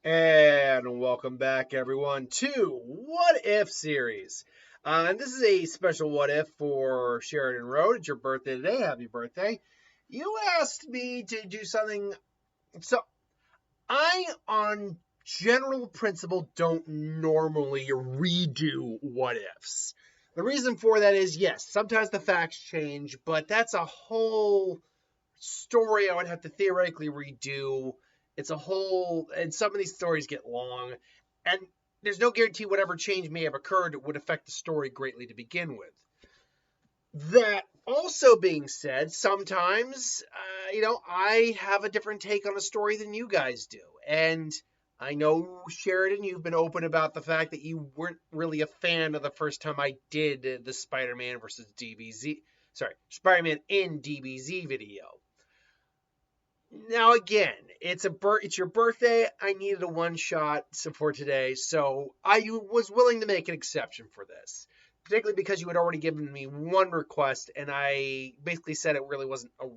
And welcome back, everyone, to What If series. And this is a special What If for Sheridan Road. It's your birthday today. Happy birthday. You asked me to do something. So, I, on general principle, don't normally redo What Ifs. The reason for that is, yes, sometimes the facts change, but that's a whole story I would have to theoretically redo. It's a whole, and some of these stories get long, and there's no guarantee whatever change may have occurred would affect the story greatly to begin with. That also being said, sometimes, I have a different take on a story than you guys do. And I know, Sheridan, you've been open about the fact that you weren't really a fan of the first time I did the Spider-Man versus DBZ, Spider-Man in DBZ video. Now again, it's your birthday. I needed a one shot for today, so I was willing to make an exception for this, particularly because you had already given me one request, and I basically said it really wasn't a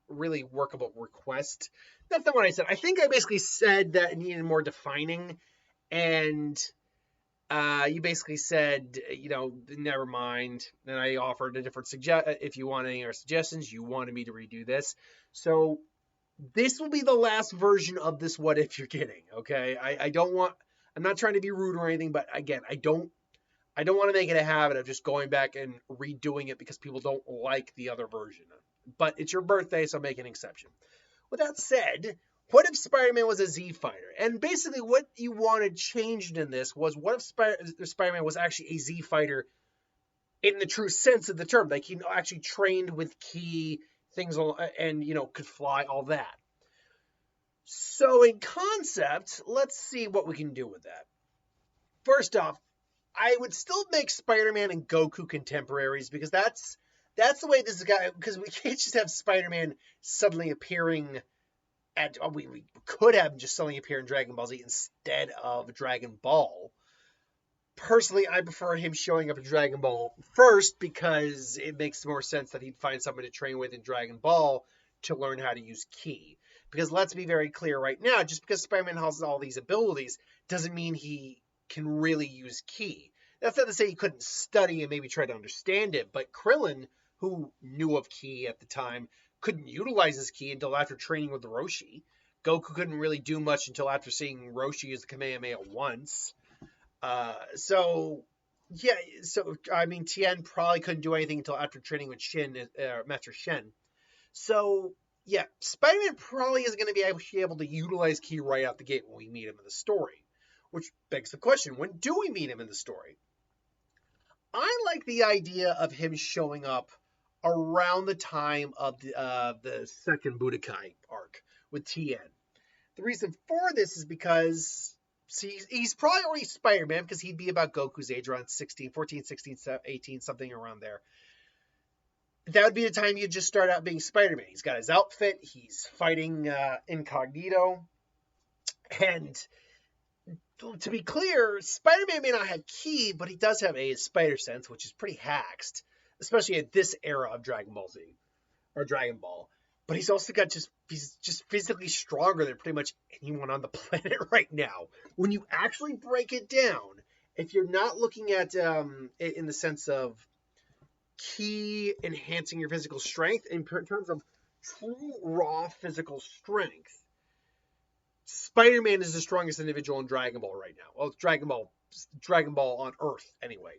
really workable request. That's not what I said. I think I basically said that it needed more defining, and you basically said, never mind. And I offered a different if you want any other suggestions, you wanted me to redo this. So this will be the last version of this What If you're getting, okay? I'm not trying to be rude or anything, but again, I don't want to make it a habit of just going back and redoing it because people don't like the other version. But it's your birthday, so make an exception. With that said, what if Spider-Man was a Z fighter? And basically what you wanted changed in this was, what if Spider-Man was actually a Z fighter in the true sense of the term? Like, he actually trained with ki things and, could fly, all that. So in concept, let's see what we can do with that. First off, I would still make Spider-Man and Goku contemporaries, because that's the way this guy, because we can't just have Spider-Man suddenly appearing we could have him just suddenly appear in Dragon Ball Z instead of Dragon Ball. Personally, I prefer him showing up in Dragon Ball first, because it makes more sense that he'd find someone to train with in Dragon Ball to learn how to use ki. Because let's be very clear right now, just because Spider-Man has all these abilities doesn't mean he can really use ki. That's not to say he couldn't study and maybe try to understand it, but Krillin, who knew of ki at the time, couldn't utilize his ki until after training with Roshi. Goku couldn't really do much until after seeing Roshi use the Kamehameha once. Tien probably couldn't do anything until after training with Master Shen. So, yeah, Spider-Man probably isn't going to be able to utilize ki right out the gate when we meet him in the story. Which begs the question, when do we meet him in the story? I like the idea of him showing up around the time of the second Budokai arc with Tien. The reason for this is because he's probably already Spider-Man, because he'd be about Goku's age, around 14, 16, 18, something around there. That would be the time you'd just start out being Spider-Man. He's got his outfit, he's fighting incognito, and to be clear, Spider-Man may not have ki, but he does have a spider sense, which is pretty haxed, especially at this era of Dragon Ball Z or Dragon Ball. But he's also he's just physically stronger than pretty much anyone on the planet right now. When you actually break it down, if you're not looking at it in the sense of ki enhancing your physical strength, in terms of true raw physical strength, Spider-Man is the strongest individual in Dragon Ball right now. Well, it's Dragon Ball on Earth anyway,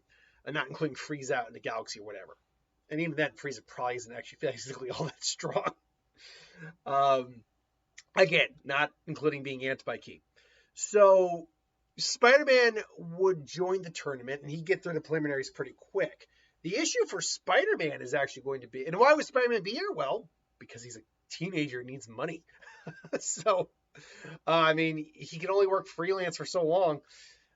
and not including Frieza out in the galaxy or whatever. And even then, Frieza probably isn't actually physically all that strong. Again, not including being anti-ki. So Spider-Man would join the tournament, and he'd get through the preliminaries pretty quick. The issue for Spider-Man is actually going to be, and why would Spider-Man be here? Well, because he's a teenager and needs money. So, he can only work freelance for so long.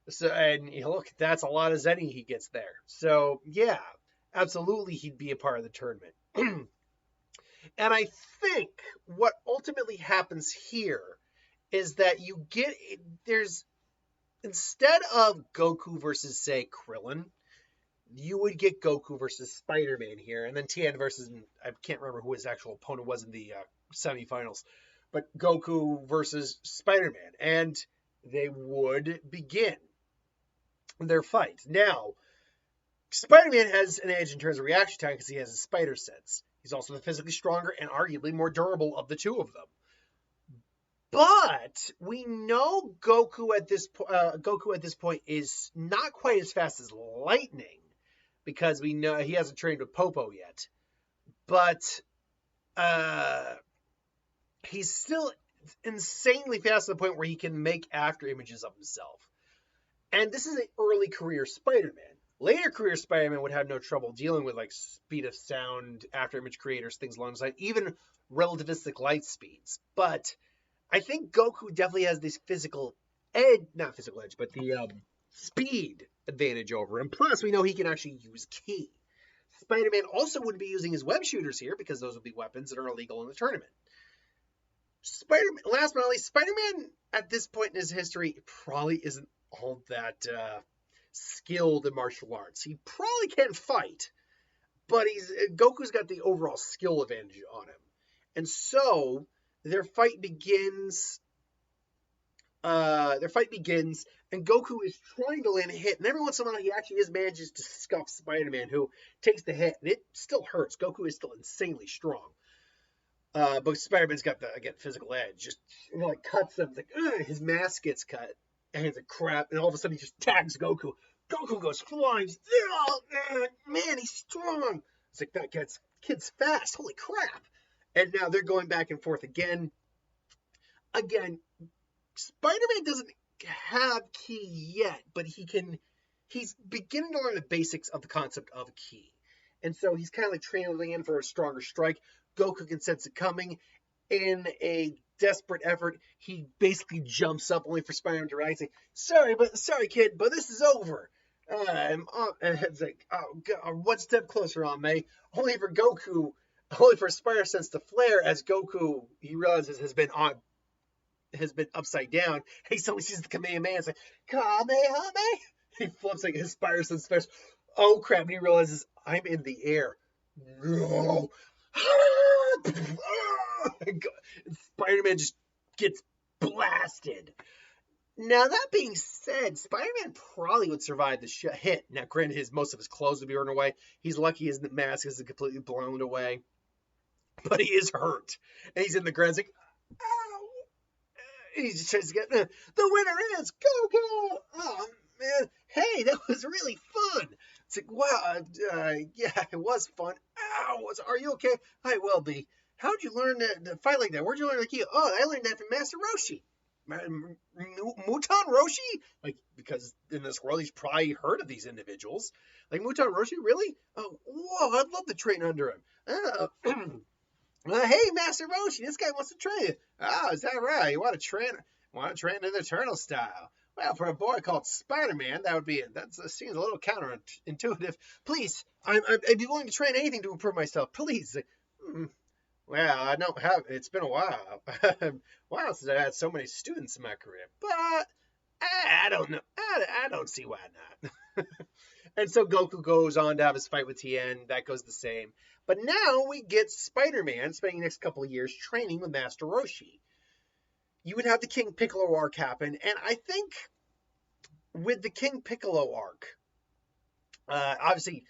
So, and look, that's a lot of zenny he gets there. So, yeah, absolutely, he'd be a part of the tournament. And I think what ultimately happens here is that instead of Goku versus, say, Krillin, you would get Goku versus Spider-Man here, and then Tien versus, I can't remember who his actual opponent was in the semifinals. but Goku versus Spider-Man. And they would begin their fight. Now, Spider-Man has an edge in terms of reaction time because he has a spider sense. He's also the physically stronger and arguably more durable of the two of them. But we know Goku at this point is not quite as fast as Lightning because we know he hasn't trained with Popo yet. But he's still insanely fast to the point where he can make after images of himself. And this is an early career Spider-Man. Later career Spider-Man would have no trouble dealing with like speed of sound, after image creators, things along those lines, even relativistic light speeds. But I think Goku definitely has this not physical edge, but the speed advantage over him. Plus, we know he can actually use Ki. Spider-Man also wouldn't be using his web shooters here because those would be weapons that are illegal in the tournament. Last but not least, Spider-Man at this point in his history probably isn't all that skilled in martial arts. He probably can fight, but Goku's got the overall skill advantage on him. And so their fight begins, and Goku is trying to land a hit, and every once in a while he actually manages to scuff Spider-Man, who takes the hit, and it still hurts. Goku is still insanely strong. But Spider-Man's got the, again, physical edge. Just, like, cuts him, like, his mask gets cut, and he's like, crap, and all of a sudden he just tags Goku. Goku goes flying. Oh, man, he's strong. It's like, that kid's fast. Holy crap. And now they're going back and forth again. Again, Spider-Man doesn't have Ki yet, but he's beginning to learn the basics of the concept of Ki. And so he's kind of like trailing in for a stronger strike. Goku can sense it coming. In a desperate effort, he basically jumps up only for Spider-Man to rise and say, sorry, kid, but this is over. And it's like, oh, God, one step closer on May. Only for Spider-Sense to flare as Goku, he realizes, has been upside down. He suddenly sees the Kamehameha. It's like, Kamehameha! He flips like his Spider-Sense flares. Oh, crap. And he realizes, I'm in the air. No. Spider-Man just gets blasted. Now, that being said, Spider-Man probably would survive the hit. Now, granted, most of his clothes would be torn away. He's lucky his mask isn't completely blown away. But he is hurt. And he's in the ground. He's like, ow! And he just tries to get, the winner is Goku! Oh, man. Hey, that was really fun. It's like, wow, yeah, it was fun. Ow, are you okay? I will be. How'd you learn to fight like that? Where'd you learn the Ki? Oh, I learned that from Master Roshi. Muton Roshi? Like, because in this world, he's probably heard of these individuals. Like, Muton Roshi, really? Oh, whoa, I'd love to train under him. Hey, Master Roshi, this guy wants to train you. Oh, is that right? You want to train in the Eternal style? Well, for a boy called Spider-Man, that seems a little counterintuitive. Please, I'd be willing to train anything to improve myself. Please. Well, I don't have. It's been a while. Wow, since I had so many students in my career. But I don't know. I don't see why not. And so Goku goes on to have his fight with Tien. That goes the same. But now we get Spider-Man spending the next couple of years training with Master Roshi. You would have the King Piccolo arc happen, and I think with the King Piccolo arc, obviously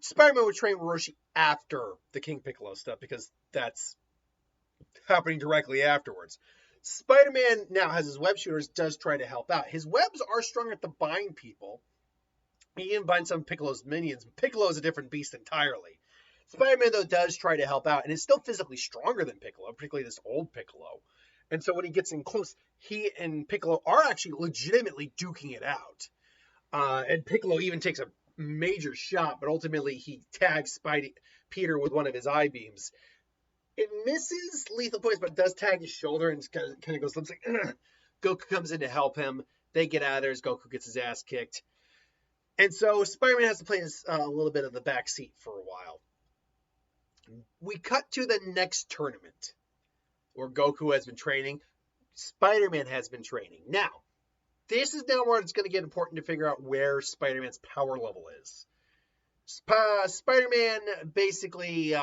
Spider-Man would train with Roshi after the King Piccolo stuff because that's happening directly afterwards. Spider-Man now has his web shooters, does try to help out. His webs are strong enough to bind people. He even binds some of Piccolo's minions. Piccolo is a different beast entirely. Spider-Man, though, does try to help out, and is still physically stronger than Piccolo, particularly this old Piccolo. And so when he gets in close, he and Piccolo are actually legitimately duking it out. And Piccolo even takes a major shot, but ultimately he tags Peter with one of his eye beams. It misses lethal points, but does tag his shoulder and kind of goes limp. Like, Goku comes in to help him. They get out of there as Goku gets his ass kicked. And so Spider-Man has to play a little bit of the back seat for a while. We cut to the next tournament where Goku has been training. Spider-Man has been training. Now, this is now where it's going to get important to figure out where Spider-Man's power level is. Spider-Man basically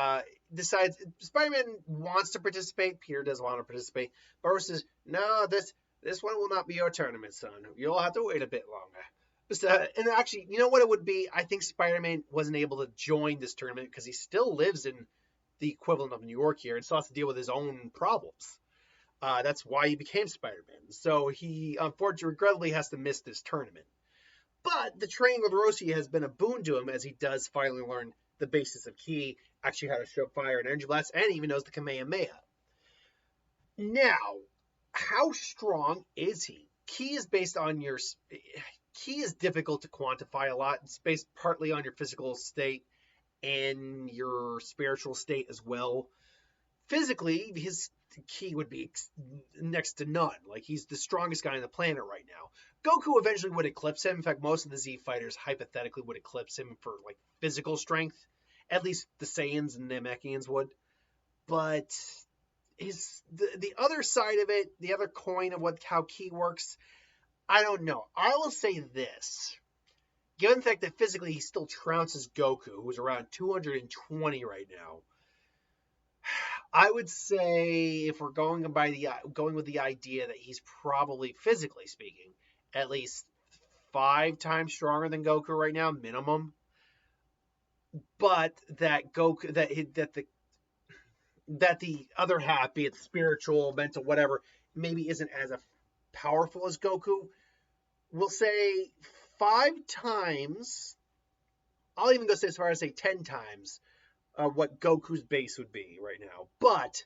decides Spider-Man wants to participate. Peter doesn't want to participate. But Roshi says, no, this one will not be your tournament, son. You'll have to wait a bit longer. And actually, you know what it would be? I think Spider-Man wasn't able to join this tournament because he still lives in the equivalent of New York here and still has to deal with his own problems. That's why he became Spider-Man. So he, unfortunately, regrettably has to miss this tournament. But the training with Roshi has been a boon to him as he does finally learn the basis of Ki, actually how to show fire and energy blast, and even knows the Kamehameha. Now, how strong is he? Ki is based on your... Ki is difficult to quantify a lot. It's based partly on your physical state and your spiritual state as well. Physically, his Ki would be next to none. Like, he's the strongest guy on the planet right now. Goku eventually would eclipse him. In fact, most of the Z fighters hypothetically would eclipse him for, like, physical strength. At least the Saiyans and Namekians would. But the other side of it, the other coin of how Ki works, I don't know. I will say this. Given the fact that physically he still trounces Goku, who's around 220 right now, I would say if we're going with the idea that he's probably, physically speaking, at least 5 times stronger than Goku right now, minimum. But that Goku, that the other half, be it spiritual, mental, whatever, maybe isn't as powerful as Goku. We'll say 5 times. I'll even go as far as say 10 times. What Goku's base would be right now, but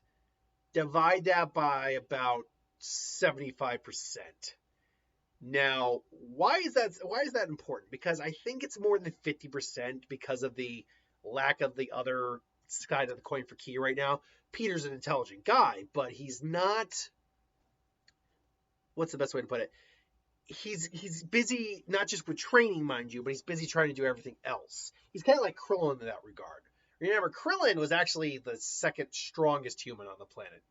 divide that by about 75%. Now, why is that important? Because I think it's more than 50% because of the lack of the other side of the coin for Ki right now. Peter's an intelligent guy, but he's not. What's the best way to put it? He's busy not just with training, mind you, but he's busy trying to do everything else. He's kind of like Krillin in that regard. Remember, Krillin was actually the second strongest human on the planet.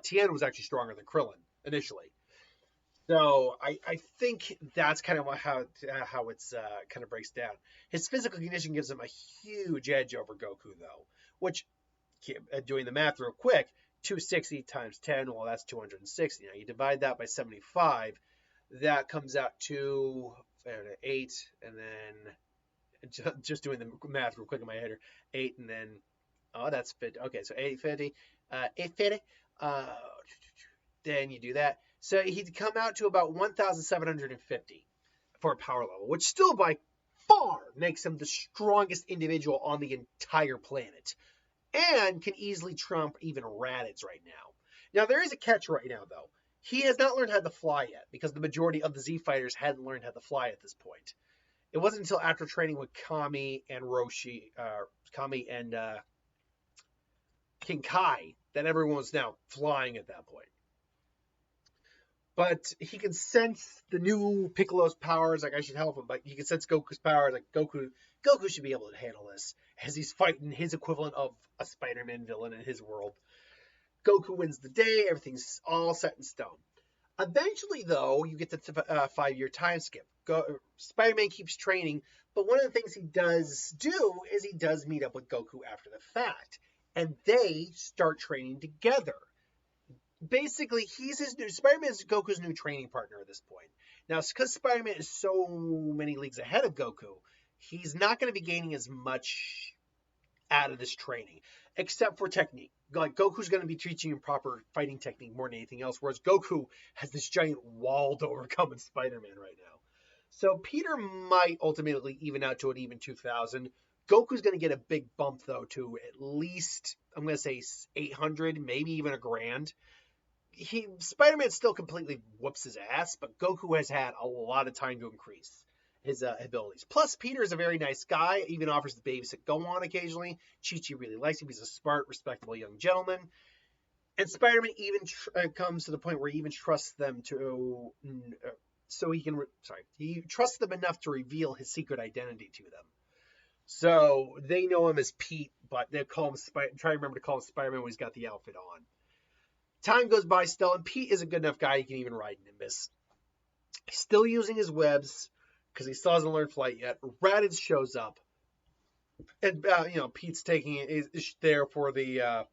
Tien was actually stronger than Krillin initially. So I think that's kind of how it's kind of breaks down. His physical condition gives him a huge edge over Goku, though. Which, doing the math real quick, 260 times 10, well, that's 260. Now you divide that by 75, that comes out to 8, and then. Just doing the math real quick in my head here. 8 and then, that's 50. Okay, so 850. 850. Then you do that. So he'd come out to about 1,750 for a power level, which still by far makes him the strongest individual on the entire planet. And can easily trump even Raditz right now. Now, there is a catch right now, though. He has not learned how to fly yet, because the majority of the Z fighters hadn't learned how to fly at this point. It wasn't until after training with Kami and Roshi, Kami and King Kai, that everyone was now flying at that point. But he can sense the new Piccolo's powers. Like, I should help him, but he can sense Goku's powers. Like, Goku should be able to handle this, as he's fighting his equivalent of a Spider-Man villain in his world. Goku wins the day. Everything's all set in stone. Eventually, though, you get the 5-year time skip. Spider-Man keeps training, but one of the things he does do is he does meet up with Goku after the fact, and they start training together. Basically, Spider-Man is Goku's new training partner at this point. Now, because Spider-Man is so many leagues ahead of Goku, he's not going to be gaining as much out of this training, except for technique. Like, Goku's going to be teaching him proper fighting technique more than anything else, whereas Goku has this giant wall to overcome in Spider-Man right now. So Peter might ultimately even out to an even 2,000. Goku's going to get a big bump, though, to at least, I'm going to say 800, maybe even $1,000. Spider-Man still completely whoops his ass, but Goku has had a lot of time to increase his abilities. Plus, Peter is a very nice guy, even offers to babysit Gohan occasionally. Chi-Chi really likes him. He's a smart, respectable young gentleman. And Spider-Man even comes to the point where he even trusts them to... he trusts them enough to reveal his secret identity to them. So, they know him as Pete, but they call him try to remember to call him Spider-Man when he's got the outfit on. Time goes by still, and Pete is a good enough guy he can even ride Nimbus. He's still using his webs, because he still hasn't learned flight yet. Raditz shows up. And Pete's taking it is there for the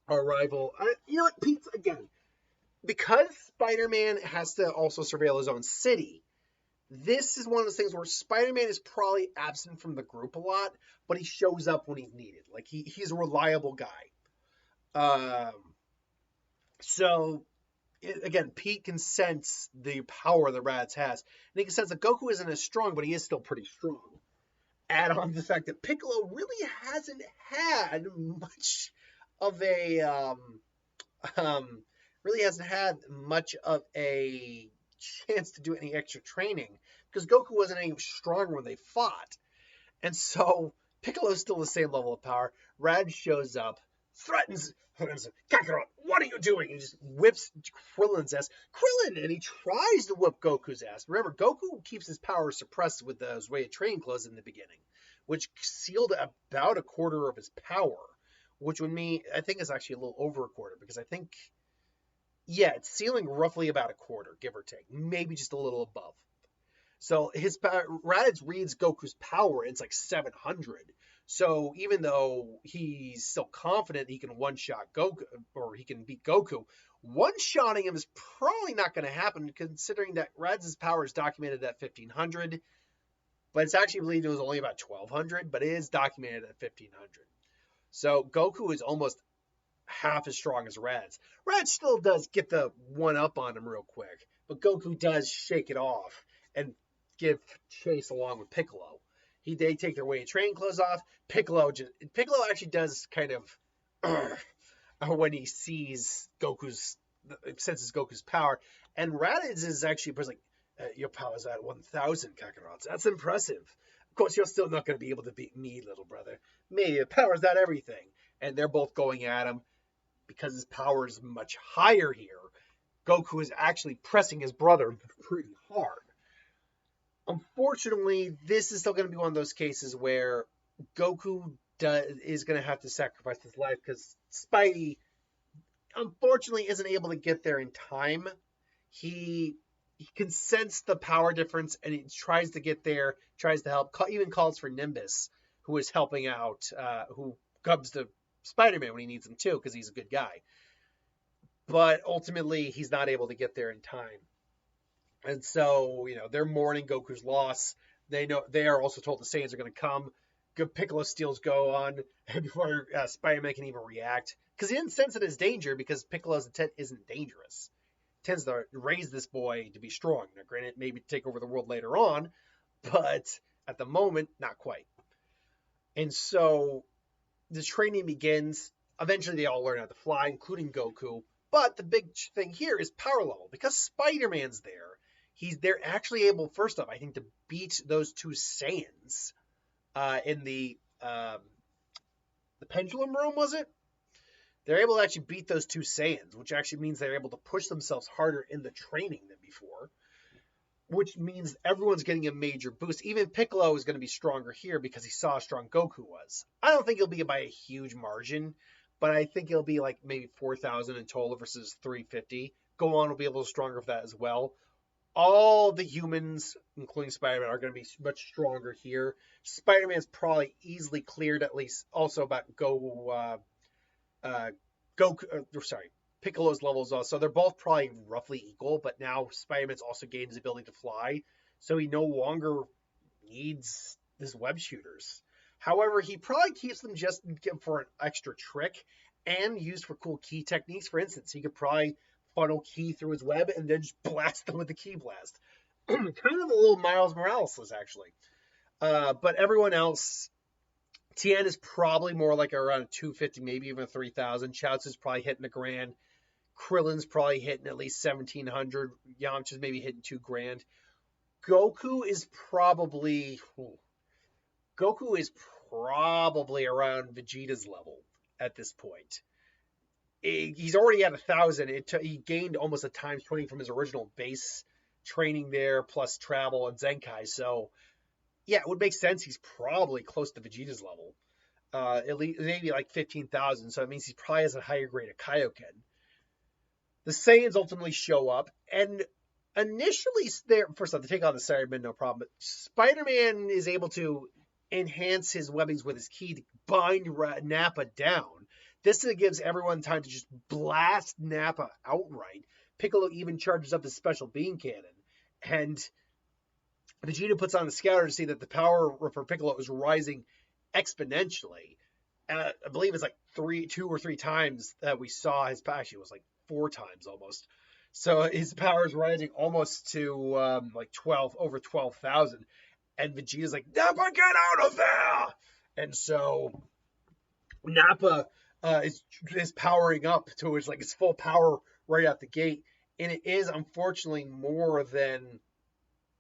arrival. You know what, Pete's again, because Spider-Man has to also surveil his own city. This is one of those things where Spider-Man is probably absent from the group a lot, but he shows up when he's needed. Like he's a reliable guy. Um, so again, Pete can sense the power that Raditz has, and he can sense that Goku isn't as strong, but he is still pretty strong. Add on the fact that Piccolo really hasn't had much of a really hasn't had much of a chance to do any extra training because Goku wasn't any stronger when they fought. And so Piccolo's still the same level of power. Rad shows up, threatens Kakarot, what are you doing? He just whips Krillin's ass. Krillin! And he tries to whip Goku's ass. Remember, Goku keeps his power suppressed with those way of training clothes in the beginning, which sealed about a quarter of his power, which would mean, I think it's actually a little over a quarter, because I think, yeah, it's sealing roughly about a quarter, give or take, maybe just a little above. So his Raditz reads Goku's power, it's like 700. So even though he's still confident he can one-shot Goku, or he can beat Goku, one-shotting him is probably not going to happen, considering that Raditz's power is documented at 1500, but it's actually believed it was only about 1200, but it is documented at 1500. So Goku is almost half as strong as Raditz. Raditz still does get the one-up on him real quick, but Goku does shake it off and give chase along with Piccolo. They take their way in training clothes off. Piccolo actually does kind of when he senses Goku's power, and Raditz is actually like, your power's at 1,000 Kakarots. That's impressive. Of course, you're still not going to be able to beat me, little brother. Me, your power's not everything. And they're both going at him because his power is much higher here. Goku is actually pressing his brother pretty hard. Unfortunately, this is still going to be one of those cases where Goku is going to have to sacrifice his life because Spidey, unfortunately, isn't able to get there in time. He can sense the power difference, and he tries to get there, tries to help, even calls for Nimbus, who is helping out, who comes to Spider-Man when he needs him too, because he's a good guy. But ultimately, he's not able to get there in time. And so, they're mourning Goku's loss. They are also told the Saiyans are going to come. Piccolo steals Go on before Spider-Man can even react. Because he didn't sense it as danger, because Piccolo's intent isn't dangerous. He tends to raise this boy to be strong. Now, granted, maybe take over the world later on, but at the moment, not quite. And so, the training begins. Eventually, they all learn how to fly, including Goku. But the big thing here is power level. Because Spider-Man's there, they're actually able, first off, I think, to beat those two Saiyans in the pendulum room, was it? They're able to actually beat those two Saiyans, which actually means they're able to push themselves harder in the training than before, which means everyone's getting a major boost. Even Piccolo is going to be stronger here because he saw how strong Goku was. I don't think it'll be by a huge margin, but I think it'll be like maybe 4,000 in total versus 350. Gohan will be a little stronger for that as well. All the humans, including Spider-Man, are going to be much stronger here. Spider-Man's probably easily cleared at least also about Piccolo's levels also. They're both probably roughly equal, but now Spider-Man's also gained his ability to fly, so he no longer needs his web shooters. However, he probably keeps them just for an extra trick and used for cool key techniques. For instance, he could probably funnel key through his web and then just blast them with the key blast. Kind of a little Miles Morales, actually. But everyone else, Tien is probably more like around 250, maybe even 3,000. Chaozu is probably hitting $1,000. Krillin's probably hitting at least 1,700. Yamcha's maybe hitting $2,000. Goku is probably around Vegeta's level at this point. He's already at 1,000. He gained almost a times 20 from his original base training there, plus travel and Zenkai. So, yeah, it would make sense. He's probably close to Vegeta's level. At least maybe like 15,000. So it means he probably has a higher grade of Kaioken. The Saiyans ultimately show up, and initially, first off, to take on the Cybermen, no problem. But Spider-Man is able to enhance his webbings with his ki to bind Nappa down. This gives everyone time to just blast Nappa outright. Piccolo even charges up his special beam cannon. And Vegeta puts on the scouter to see that the power for Piccolo is rising exponentially. And I believe it's like 2 or 3 times that we saw his power. Actually, it was like 4 times almost. So his power is rising almost to like over 12,000. And Vegeta's like, Nappa, get out of there! And so Nappa is powering up to his full power right out the gate. And it is unfortunately more than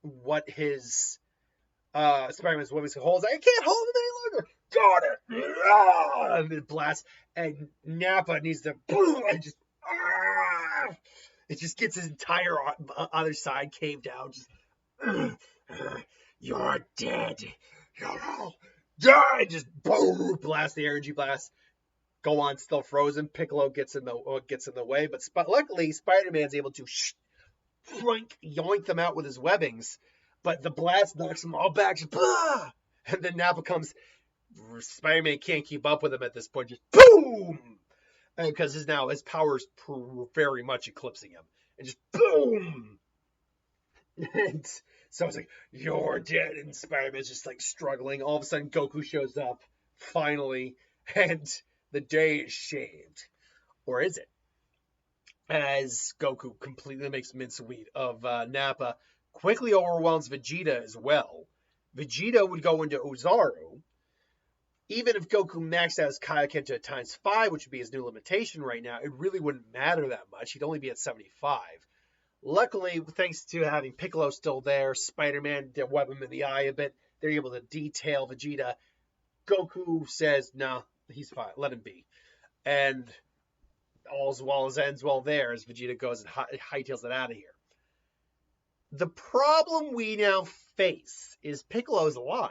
what his Spider-Man's weapons holds. I can't hold it any longer. Got it! And it blasts, and Nappa needs to boom, and just it just gets his entire other side caved down. Just you're dead. You're all dead. Just boom, blast the energy blast. Go on, still frozen. Piccolo gets in the way, but luckily Spider-Man's able to yoink them out with his webbings. But the blast knocks them all back. Just, and then Nappa comes. Spider-Man can't keep up with him at this point. Just boom! Because his power's very much eclipsing him. And just boom! And so it's like, you're dead. And Spider-Man's just struggling. All of a sudden, Goku shows up. Finally. And the day is shaved. Or is it? As Goku completely makes mincemeat of Nappa. Quickly overwhelms Vegeta as well. Vegeta would go into Ozaru. Even if Goku maxed out his Kaioken to ×5, which would be his new limitation right now, it really wouldn't matter that much. He'd only be at 75. Luckily, thanks to having Piccolo still there, Spider-Man did web him in the eye a bit. They're able to detail Vegeta. Goku says, no, he's fine. Let him be. And all's well as ends well there as Vegeta goes and hightails it out of here. The problem we now face is Piccolo's alive.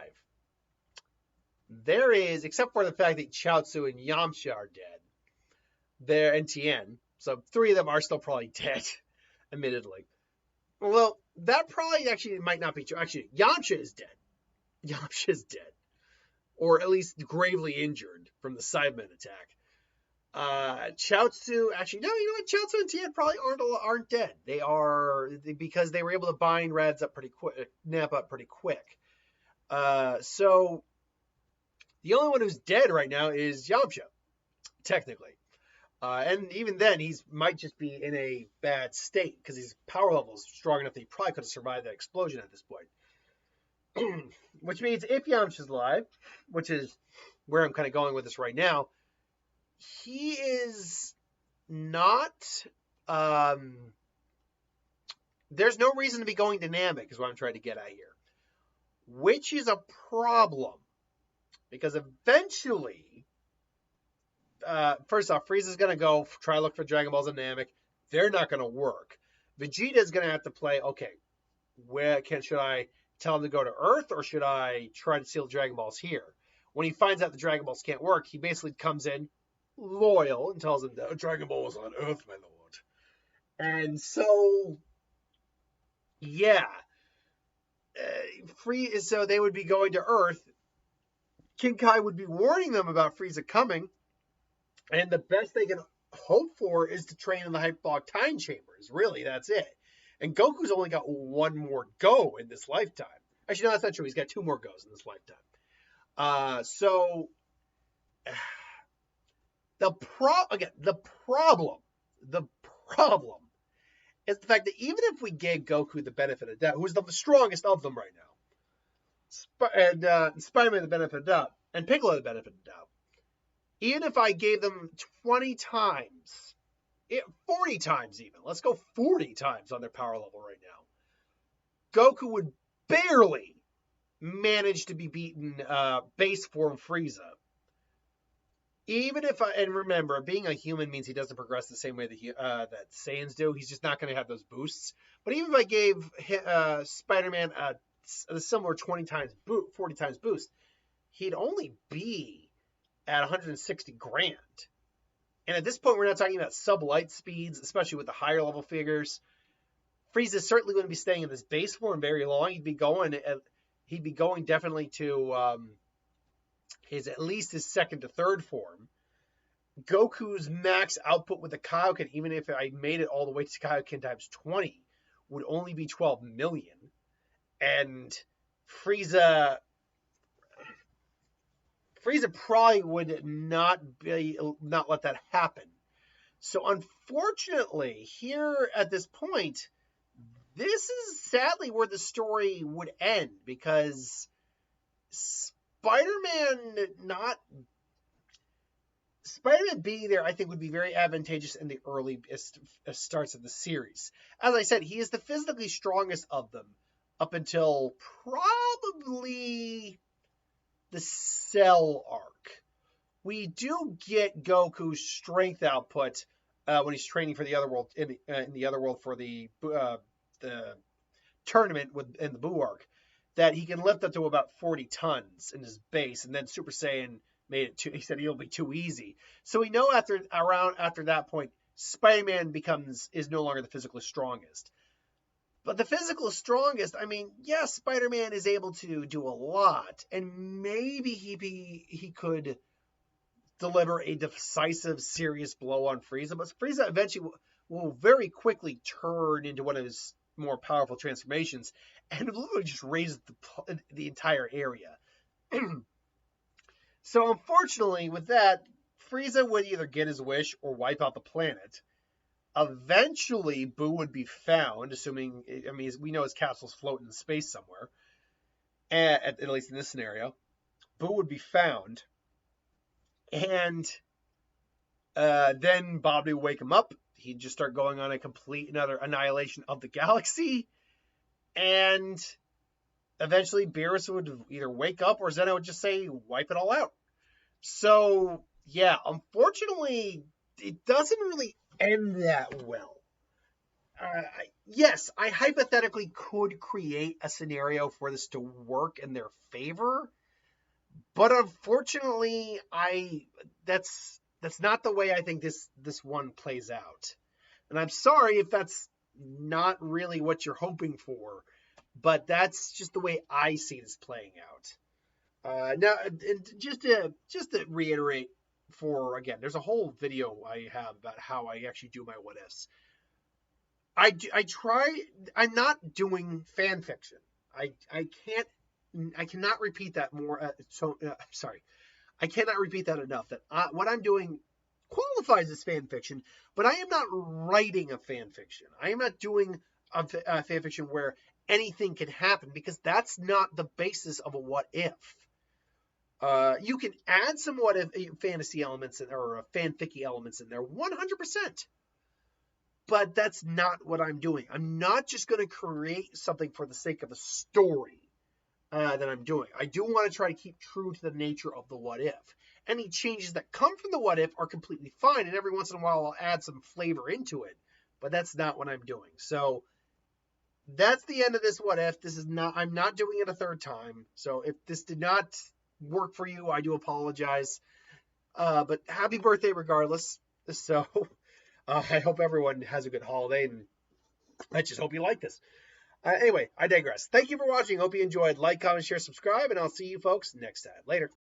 There is, except for the fact that Chaozu and Yamcha are dead, they're NTN, so 3 of them are still probably dead, admittedly. Well, that probably actually might not be true. Actually, Yamcha is dead. Yamcha is dead. Or at least gravely injured from the Cyberman attack. Chaozu, actually, no, you know what? Chaozu and Tien probably aren't dead. They are, because they were able to bind Raditz up pretty quick, Nappa up pretty quick. So the only one who's dead right now is Yamcha, technically. And even then, he might just be in a bad state because his power level is strong enough that he probably could have survived that explosion at this point. Which means if Yamcha's alive, which is where I'm kind of going with this right now, he is not, there's no reason to be going to Namek is what I'm trying to get at here. Which is a problem. Because eventually, first off, Frieza's going to go try to look for Dragon Balls in Namek. They're not going to work. Vegeta's going to have to play, okay, should I tell him to go to Earth or should I try to steal Dragon Balls here? When he finds out the Dragon Balls can't work, he basically comes in loyal and tells him that Dragon Ball was on Earth, my lord. And so, yeah. So they would be going to Earth. King Kai would be warning them about Frieza coming. And the best they can hope for is to train in the Hyperbolic Time Chambers. Really, that's it. And Goku's only got 1 more go in this lifetime. Actually, no, that's not true. He's got 2 more goes in this lifetime. So the problem is the fact that even if we gave Goku the benefit of the doubt, who's the strongest of them right now, and Spider-Man the benefit of the doubt, and Piccolo the benefit of the doubt, even if I gave them 20 times, 40 times even, let's go 40 times on their power level right now, Goku would barely manage to be beaten base form Frieza. Even if and remember, being a human means he doesn't progress the same way that Saiyans do. He's just not going to have those boosts. But even if I gave Spider-Man a similar 40 times boost, he'd only be at 160 grand. And at this point, we're not talking about sub-light speeds, especially with the higher level figures. Frieza certainly wouldn't be staying in this base form very long. He'd be going definitely to at least his second to third form. Goku's max output with the Kaioken, even if I made it all the way to Kaioken times 20, would only be 12 million. And Frieza probably would not let that happen. So unfortunately, here at this point, this is sadly where the story would end, because Spider-Man being there, I think, would be very advantageous in the early starts of the series. As I said, he is the physically strongest of them up until probably the Cell arc. We do get Goku's strength output when he's training for the other world in the other world for the tournament in the Buu arc, that he can lift up to about 40 tons in his base, and then Super Saiyan made it he said it'll be too easy. So we know after that point, Spider-Man is no longer the physically strongest. But the physical strongest, I mean, yes, Spider-Man is able to do a lot, and maybe he could deliver a decisive, serious blow on Frieza, but Frieza eventually will very quickly turn into one of his more powerful transformations, and literally just raises the entire area. So unfortunately, with that, Frieza would either get his wish or wipe out the planet. Eventually, Buu would be found, assuming, I mean, we know his capsule's floating in space somewhere, at least in this scenario. Buu would be found, and then Bobby would wake him up. He'd just start going on a complete another annihilation of the galaxy, and eventually Beerus would either wake up or Zeno would just say, wipe it all out. So, yeah, unfortunately, it doesn't really end that well. Yes, I hypothetically could create a scenario for this to work in their favor, but unfortunately, that's not the way I think this one plays out. And I'm sorry if that's not really what you're hoping for, but that's just the way I see this playing out. Now, just to reiterate, again, there's a whole video I have about how I actually do my what ifs. I'm not doing fan fiction. I cannot repeat that more. Sorry. I cannot repeat that enough. That what I'm doing qualifies as fan fiction, but I am not writing a fan fiction. I am not doing a fan fiction where anything can happen, because that's not the basis of a what if. You can add some what if fantasy elements or fanficky elements in there, 100%. But that's not what I'm doing. I'm not just going to create something for the sake of a story that I'm doing. I do want to try to keep true to the nature of the what if. Any changes that come from the what if are completely fine, and every once in a while I'll add some flavor into it. But that's not what I'm doing. So that's the end of this what if. I'm not doing it a third time. So if this did not work for you, I do apologize. But happy birthday regardless. So I hope everyone has a good holiday, and I just hope you like this. Anyway, I digress. Thank you for watching. Hope you enjoyed. Like, comment, share, subscribe, and I'll see you folks next time. Later.